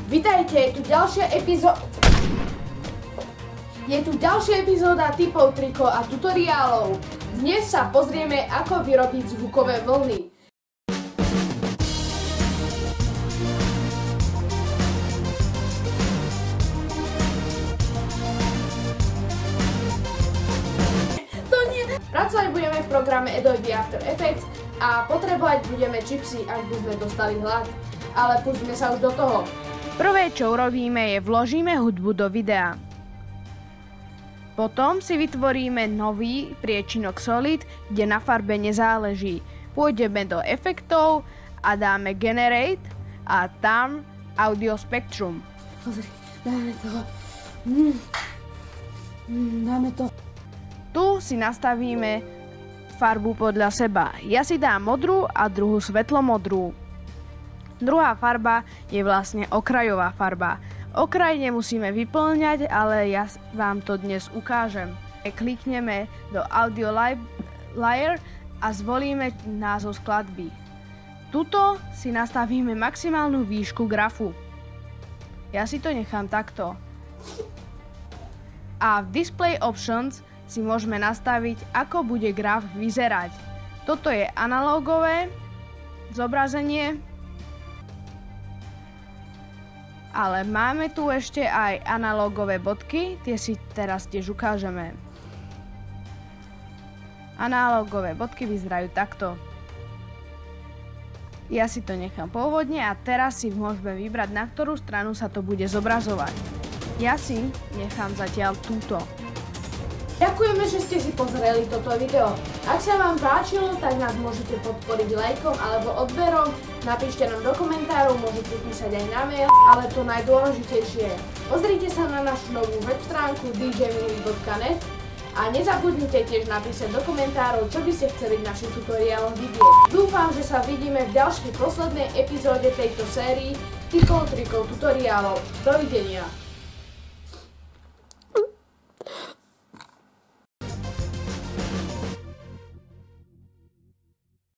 Vitajte, je tu ďalšia epizóda typov trikov a tutoriálov. Dnes sa pozrieme, ako vyrobiť zvukové vlny. Pracovať budeme v programe Adobe After Effects a potrebovať budeme čipsy, ak by sme dostali hlad. Ale pustíme sa už do toho. Prvé, čo urobíme, je vložíme hudbu do videa. Potom si vytvoríme nový priečinok Solid, kde na farbe nezáleží. Pôjdeme do efektov a dáme Generate a tam Audio Spectrum. Pozri, dáme to. Dáme to. Tu si nastavíme farbu podľa seba. Ja si dám modrú a druhú svetlomodrú. Druhá farba je vlastne okrajová farba. Okraj nemusíme vyplňať, ale ja vám to dnes ukážem. Klikneme do Audio Layer a zvolíme názov skladby. Tuto si nastavíme maximálnu výšku grafu. Ja si to nechám takto. A v Display Options si môžeme nastaviť, ako bude graf vyzerať. Toto je analógové zobrazenie, ale máme tu ešte aj analógové bodky, tie si teraz tiež ukážeme. Analógové bodky vyzerajú takto. Ja si to nechám pôvodne a teraz si môžeme vybrať, na ktorú stranu sa to bude zobrazovať. Ja si nechám zatiaľ túto. Ďakujeme, že ste si pozreli toto video. Ak sa vám páčilo, tak nás môžete podporiť lajkom alebo odberom. Napíšte nám do komentárov, môžete písať aj na mail, ale to najdôležitejšie je: pozrite sa na našu novú web stránku djminuli.net a nezabudnite tiež napísať do komentárov, čo by ste chceli v našich tutoriáloch vidieť. Dúfam, že sa vidíme v ďalšej poslednej epizóde tejto sérii typov trikov tutoriálov. Dovidenia.